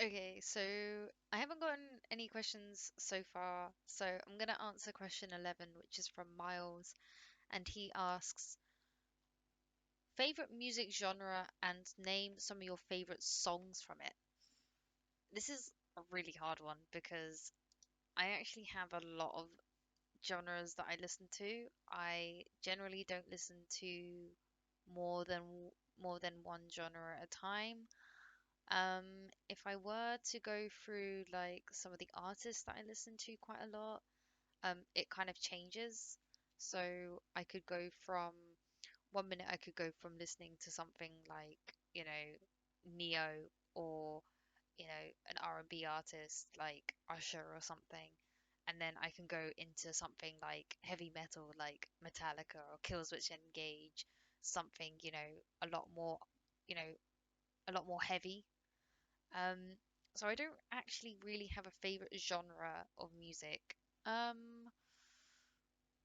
Okay, so I haven't gotten any questions so far, so I'm gonna answer question 11, which is from Miles, and he asks, favorite music genre and name some of your favorite songs from it. This is a really hard one because I actually have a lot of genres that I listen to. I generally don't listen to more than more than one genre at a time. If I were to go through like some of the artists that I listen to quite a lot, it kind of changes. So I could go from one minute I could go from listening to something like, Neo or, an R&B artist like Usher or something. And then I can go into something like heavy metal like Metallica or Killswitch Engage, something, a lot more, you know, a lot more heavy. um, so I don't actually really have a favorite genre of music. Um,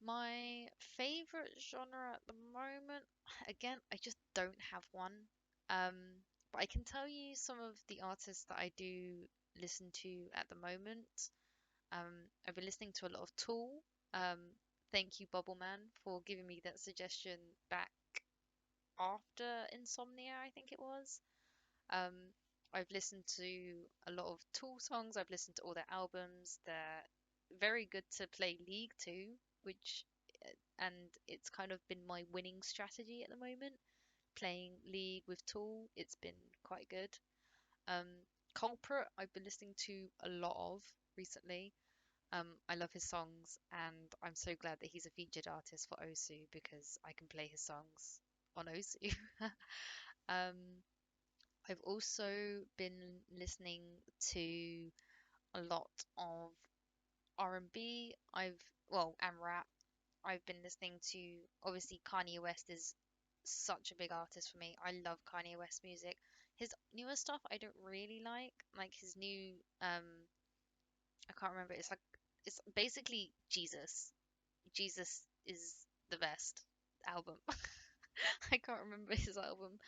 my favorite genre at the moment, again, I just don't have one. But I can tell you some of the artists that I do listen to at the moment. I've been listening to a lot of Tool. Um, thank you, Bubble Man, for giving me that suggestion back after Insomnia, I think it was. Um, I've listened to a lot of Tool songs. I've listened to all their albums. They're very good to play League to, which and it's kind of been my winning strategy at the moment. Playing League with Tool, it's been quite good. Um, Culprit, I've been listening to a lot of recently. I love his songs, and I'm so glad that he's a featured artist for Osu because I can play his songs on Osu. Um, I've also been listening to a lot of R&B. And rap. I've been listening to, obviously, Kanye West is such a big artist for me. I love Kanye West music. His newer stuff I don't really like his new I can't remember. It's basically Jesus. Jesus is the best album. I can't remember his album,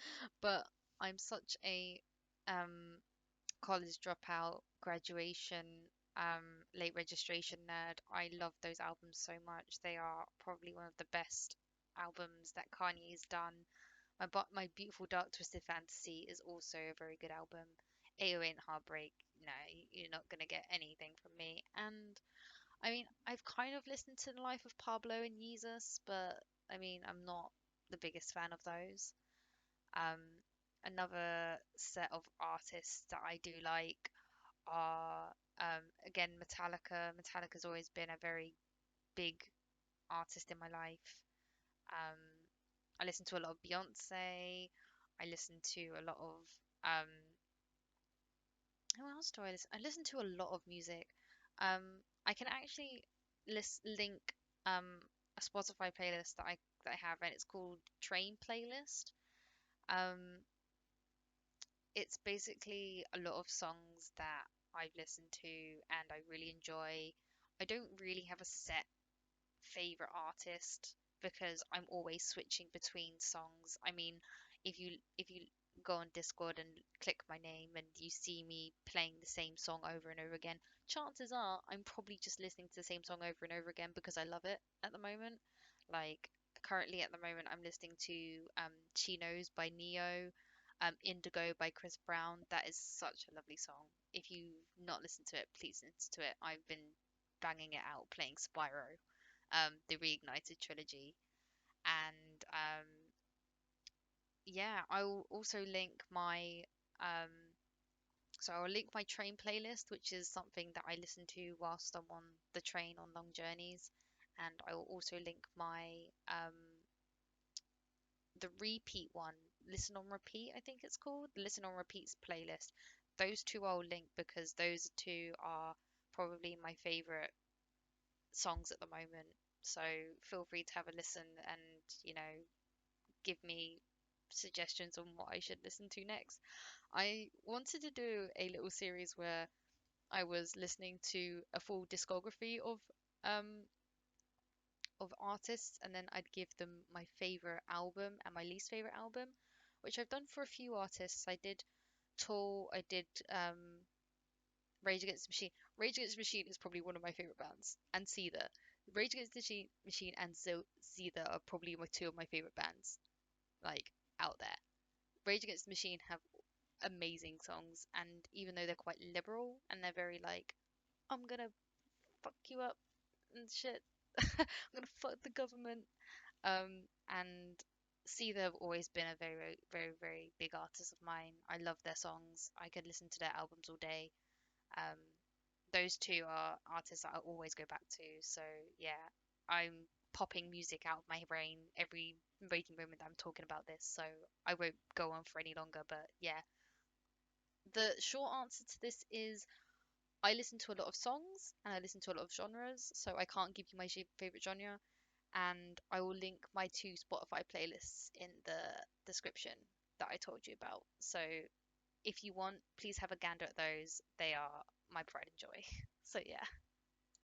but I'm such a um college dropout, graduation, late registration nerd. I love those albums so much. They are probably one of the best albums that Kanye's done. My Beautiful Dark Twisted Fantasy is also a very good album. 808 and Heartbreak, no, you're not gonna get anything from me. And I mean, I've kind of listened to the life of Pablo and Yeezus, but I mean, I'm not the biggest fan of those. Um, Another set of artists that I do like are again Metallica. Metallica's always been a very big artist in my life. Um, I listen to a lot of Beyonce. I listen to a lot of um, who else do I listen? I listen to a lot of music. I can actually link a Spotify playlist that I have, and it's called Train Playlist. Um, it's basically a lot of songs that I've listened to and I really enjoy. I don't really have a set favorite artist because I'm always switching between songs. I mean, if you go on Discord and click my name and you see me playing the same song over and over again, chances are I'm probably just listening to the same song over and over again because I love it at the moment. Like currently at the moment I'm listening to Chinos by Neo, Indigo by Chris Brown. That is such a lovely song. If you've not listened to it, please listen to it. I've been banging it out playing Spyro, the Reignited trilogy. And yeah, I will also link my um, I'll link my train playlist, which is something that I listen to whilst I'm on the train on long journeys, and I will also link my the repeat one, listen on repeat, I think it's called, the listen on repeats playlist. Those two I'll link because those two are probably my favorite songs at the moment. So feel free to have a listen and, give me suggestions on what I should listen to next. I wanted to do a little series where I was listening to a full discography um of artists and then I'd give them my favorite album and my least favorite album, which I've done for a few artists. I did Tool, I did Rage Against the Machine. Rage Against the Machine is probably one of my favorite bands, and Seether. Rage Against the Machine and Seether are probably my two of my favorite bands, like out there. Rage Against the Machine have amazing songs, and even though they're quite liberal and they're very like, I'm gonna fuck you up and shit, I'm gonna fuck the government. And Seether have always been a very, very, very, very big artist of mine. I love their songs. I could listen to their albums all day. Um, those two are artists that I always go back to. So yeah, I'm popping music out of my brain every waking moment that I'm talking about this. So I won't go on for any longer. But yeah, the short answer to this is I listen to a lot of songs and I listen to a lot of genres. So I can't give you my favorite genre. And I will link my two Spotify playlists in the description that I told you about. So if you want, please have a gander at those. They are my pride and joy. So yeah.